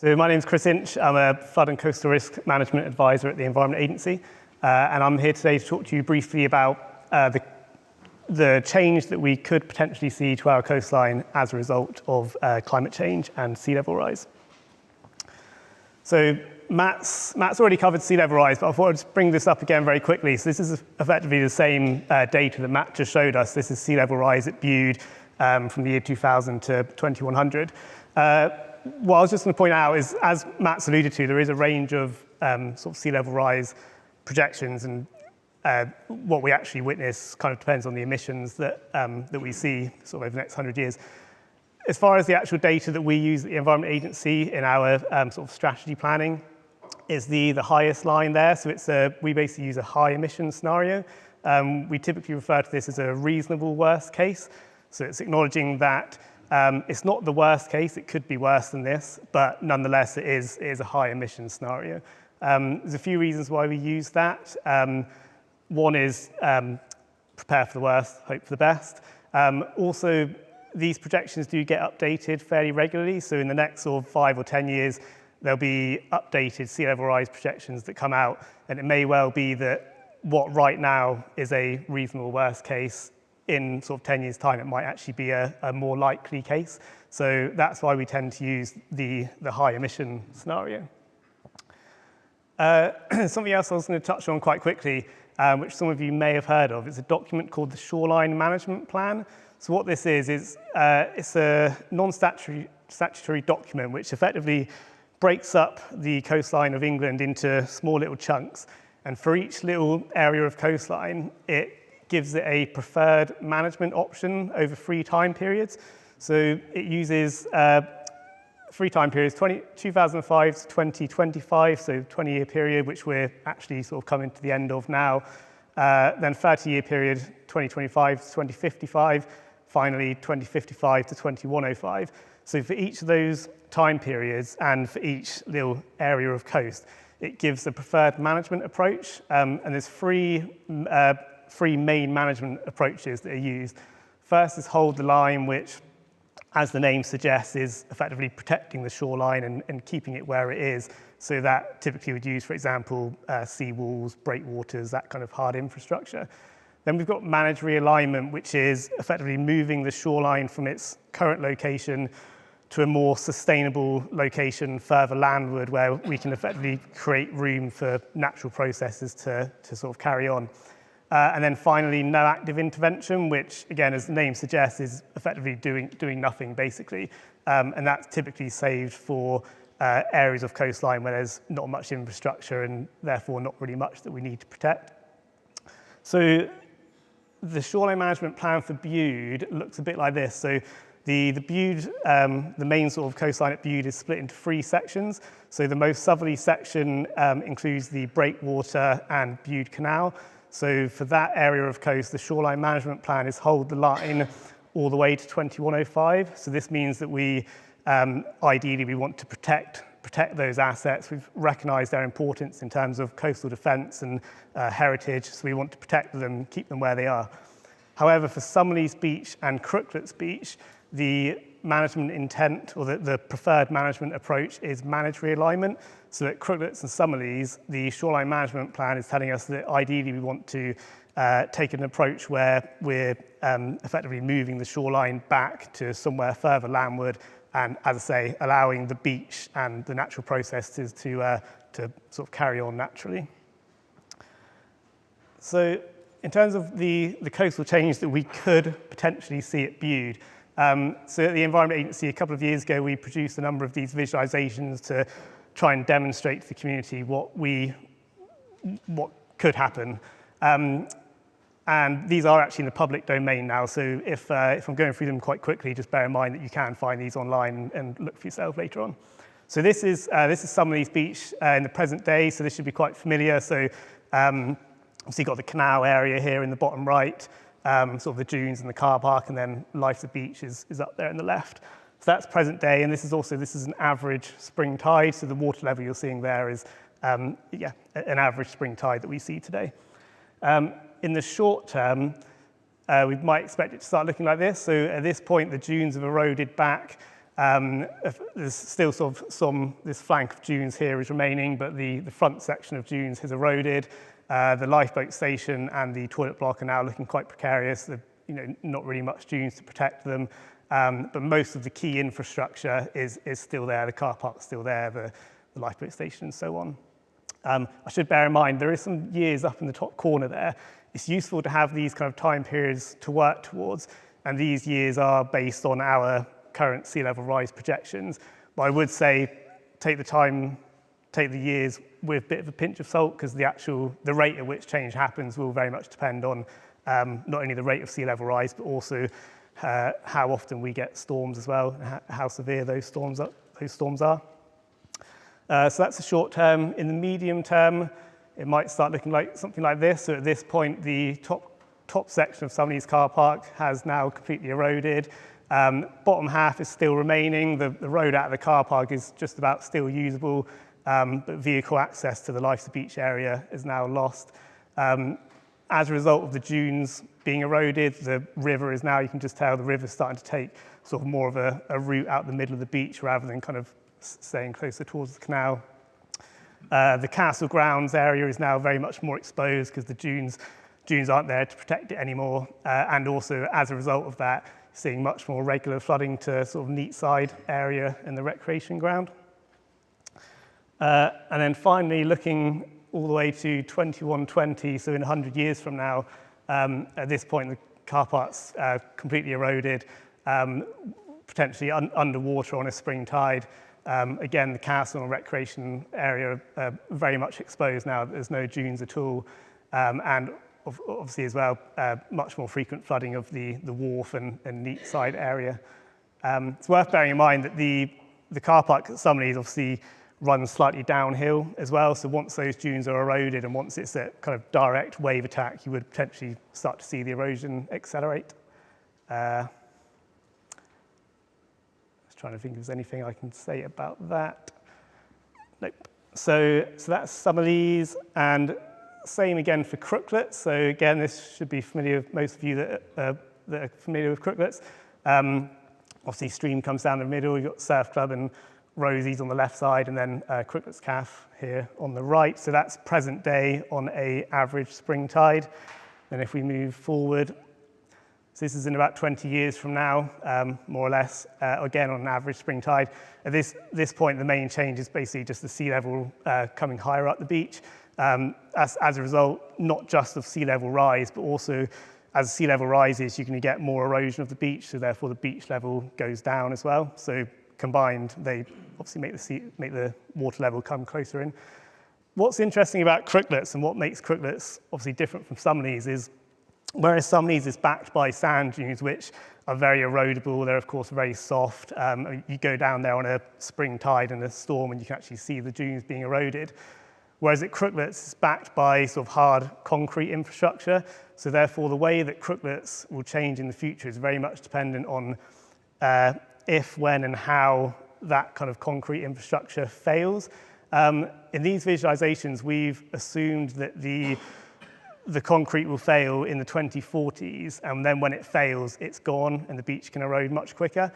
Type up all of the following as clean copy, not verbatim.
So my name is Kris. I'm a flood and coastal risk management advisor at the Environment Agency, and I'm here today to talk to you briefly about the change that we could potentially see to our coastline as a result of climate change and sea level rise. So Matt's already covered sea level rise, but I thought I'd just bring this up again very quickly. So this is effectively the same data that Matt just showed us. This is sea level rise at Bude from the year 2000 to 2100. What I was just going to point out is, as Matt's alluded to, there is a range of sort of sea level rise projections, and what we actually witness kind of depends on the emissions that we see sort of over the next 100 years. As far as the actual data that we use at the Environment Agency in our sort of strategy planning is the highest line there. So we basically use a high emission scenario. We typically refer to this as a reasonable worst case. So it's acknowledging that it's not the worst case, it could be worse than this, but nonetheless it is a high emission scenario. There's a few reasons why we use that. One is prepare for the worst, hope for the best. Also, these projections do get updated fairly regularly, so in the next sort of 5 or 10 years, there'll be updated sea level rise projections that come out, and it may well be that what right now is a reasonable worst case, in sort of 10 years' time, it might actually be a more likely case. So that's why we tend to use the high emission scenario. Something else I was going to touch on quite quickly, which some of you may have heard of, is a document called the Shoreline Management Plan. So what this is it's a non-statutory document which effectively breaks up the coastline of England into small little chunks. And for each little area of coastline, it gives it a preferred management option over 3 time periods. So it uses 3 time periods, 2005 to 2025, so 20-year period, which we're actually sort of coming to the end of now. Then 30-year period, 2025 to 2055, finally 2055 to 2105. So for each of those time periods and for each little area of coast, it gives a preferred management approach, and there's three main management approaches that are used. First is hold the line, which, as the name suggests, is effectively protecting the shoreline and keeping it where it is. So that typically would use, for example, sea walls, breakwaters, that kind of hard infrastructure. Then we've got manage realignment, which is effectively moving the shoreline from its current location to a more sustainable location further landward, where we can effectively create room for natural processes to sort of carry on. And then finally, no active intervention, which, again, as the name suggests, is effectively doing nothing, basically. And that's typically saved for areas of coastline where there's not much infrastructure and therefore not really much that we need to protect. So the shoreline management plan for Bude looks a bit like this. So the Bude, the main sort of coastline at Bude is split into 3 sections. So the most southerly section includes the breakwater and Bude Canal. So for that area of coast, the shoreline management plan is hold the line all the way to 2105. So this means that we, ideally, we want to protect those assets. We've recognised their importance in terms of coastal defence and heritage, so we want to protect them, keep them where they are. However, for Summerlees Beach and Crooklets Beach, the management intent, or the preferred management approach, is manage realignment. So at Crooklets and Summerlees, the shoreline management plan is telling us that ideally we want to take an approach where we're effectively moving the shoreline back to somewhere further landward, and, as I say, allowing the beach and the natural processes to sort of carry on naturally. So in terms of the coastal change that we could potentially see at Bude, so at the Environment Agency a couple of years ago, we produced a number of these visualizations to try and demonstrate to the community what could happen. And these are actually in the public domain now, so if I'm going through them quite quickly, just bear in mind that you can find these online and look for yourself later on. So this is Summerlees Beach in the present day, so this should be quite familiar. So obviously you've got the canal area here in the bottom right, sort of the dunes and the car park, and then Life's a Beach is up there on the left. So that's present day, and this is an average spring tide, so the water level you're seeing there is an average spring tide that we see today. In the short term, we might expect it to start looking like this. So at this point, the dunes have eroded back There's still sort of this flank of dunes here is remaining, but the front section of dunes has eroded. The lifeboat station and the toilet block are now looking quite precarious. There's not really much dunes to protect them. But most of the key infrastructure is still there. The car park's still there, the lifeboat station and so on. I should bear in mind, there is some years up in the top corner there. It's useful to have these kind of time periods to work towards, and these years are based on our current sea level rise projections. But I would say take the years with a bit of a pinch of salt, because the rate at which change happens will very much depend on not only the rate of sea level rise, but also how often we get storms as well, and how severe those storms are. So that's the short term. In the medium term, it might start looking like something like this. So at this point, the top section of Summerlees car park has now completely eroded. Bottom half is still remaining. The road out of the car park is just about still usable, but vehicle access to the Life's a Beach area is now lost. As a result of the dunes being eroded, the river is now, you can just tell the river's starting to take sort of more of a route out the middle of the beach rather than kind of staying closer towards the canal. The castle grounds area is now very much more exposed because the dunes aren't there to protect it anymore. And also, as a result of that, seeing much more regular flooding to sort of Neatside area and the recreation ground. And then finally, looking all the way to 2120, so in 100 years from now, at this point, the car park's completely eroded, potentially underwater on a spring tide. Again, the castle and recreation area are very much exposed now. There's no dunes at all. And obviously as well, much more frequent flooding of the wharf and Neatside area. It's worth bearing in mind that the car park at Summerlees obviously runs slightly downhill as well. So once those dunes are eroded and once it's a kind of direct wave attack, you would potentially start to see the erosion accelerate. Trying to think if there's anything I can say about that. Nope. So that's Summerlees, and same again for Crooklets. So again, this should be familiar with most of you that are familiar with Crooklets. Obviously, stream comes down the middle. You've got Surf Club and Rosie's on the left side, and then Crooklets Calf here on the right. So that's present day on a average spring tide. And if we move forward, so this is in about 20 years from now, more or less, again on an average spring tide. At this point, the main change is basically just the sea level coming higher up the beach. As a result, not just of sea level rise, but also as sea level rises, you're going to get more erosion of the beach, so therefore the beach level goes down as well. So combined, they obviously make the water level come closer in. What's interesting about Crooklets and what makes Crooklets obviously different from Summerlees is, whereas Summerlees is backed by sand dunes, which are very erodible, they're of course very soft. You go down there on a spring tide and a storm and you can actually see the dunes being eroded. Whereas at Crooklets, it's backed by sort of hard concrete infrastructure. So therefore, the way that Crooklets will change in the future is very much dependent on if, when, and how that kind of concrete infrastructure fails. In these visualizations, we've assumed that the concrete will fail in the 2040s, and then when it fails, it's gone, and the beach can erode much quicker.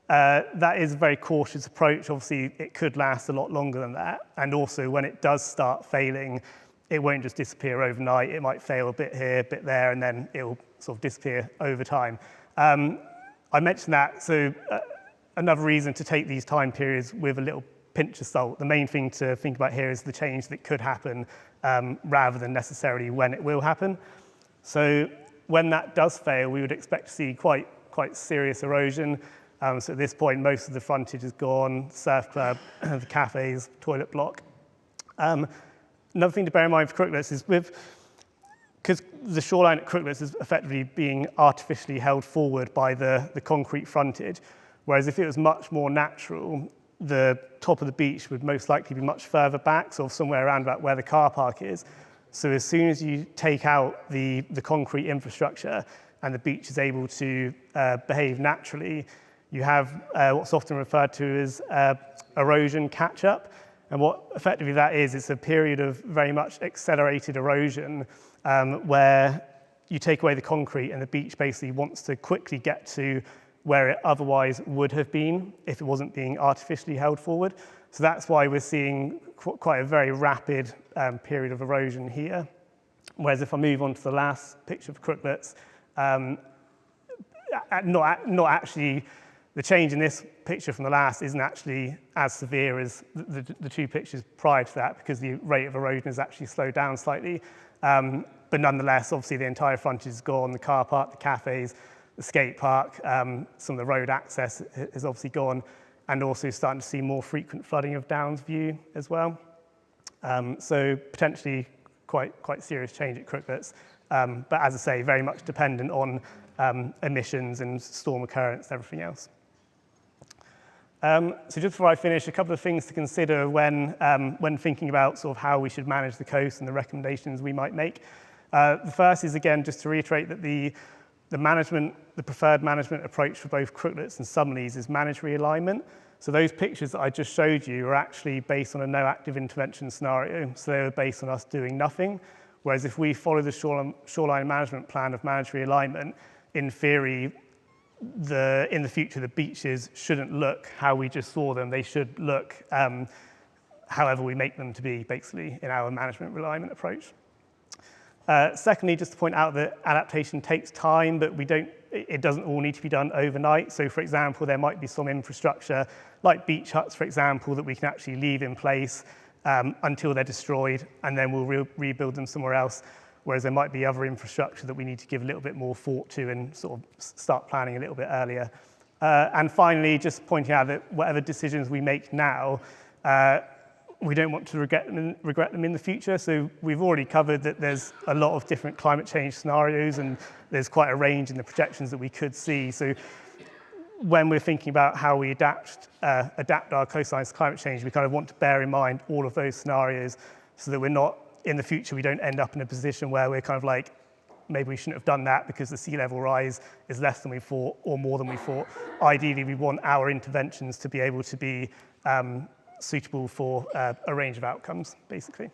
That is a very cautious approach. Obviously, it could last a lot longer than that. And also, when it does start failing, it won't just disappear overnight. It might fail a bit here, a bit there, and then it'll sort of disappear over time. I mentioned that, so another reason to take these time periods with a little pinch of salt. The main thing to think about here is the change that could happen rather than necessarily when it will happen. So when that does fail, we would expect to see quite serious erosion. So at this point, most of the frontage is gone, surf club, the cafes, toilet block. Another thing to bear in mind for Crooklets is because the shoreline at Crooklets is effectively being artificially held forward by the concrete frontage, whereas if it was much more natural, the top of the beach would most likely be much further back, sort of somewhere around about where the car park is. So as soon as you take out the concrete infrastructure and the beach is able to behave naturally, you have what's often referred to as erosion catch-up. And what effectively that is, it's a period of very much accelerated erosion where you take away the concrete and the beach basically wants to quickly get to where it otherwise would have been if it wasn't being artificially held forward. So that's why we're seeing quite a very rapid period of erosion here. Whereas if I move on to the last picture of crooklets, not actually, the change in this picture from the last isn't actually as severe as the two pictures prior to that, because the rate of erosion has actually slowed down slightly. But nonetheless, obviously the entire frontage is gone, the car park, the cafes, the skate park, some of the road access is obviously gone, and also starting to see more frequent flooding of Downs View as well. So potentially quite serious change at crooklets. But as I say, very much dependent on emissions and storm occurrence and everything else. So just before I finish, a couple of things to consider when thinking about sort of how we should manage the coast and the recommendations we might make. The first is, again, just to reiterate that the preferred management approach for both crooklets and sublees is managed realignment. So those pictures that I just showed you are actually based on a no active intervention scenario. So they were based on us doing nothing. Whereas if we follow the shoreline management plan of managed realignment, in theory, in the future, the beaches shouldn't look how we just saw them. They should look however we make them to be, basically, in our management realignment approach. Secondly, just to point out that adaptation takes time, but it doesn't all need to be done overnight. So, for example, there might be some infrastructure, like beach huts, for example, that we can actually leave in place until they're destroyed, and then we'll rebuild them somewhere else. Whereas there might be other infrastructure that we need to give a little bit more thought to and sort of start planning a little bit earlier. And finally, just pointing out that whatever decisions we make now, we don't want to regret them in the future. So we've already covered that there's a lot of different climate change scenarios, and there's quite a range in the projections that we could see. So when we're thinking about how we adapt our coastlines to climate change, we kind of want to bear in mind all of those scenarios so that we're not, in the future, we don't end up in a position where we're kind of like, maybe we shouldn't have done that because the sea level rise is less than we thought or more than we thought. Ideally, we want our interventions to be able to be suitable for a range of outcomes, basically.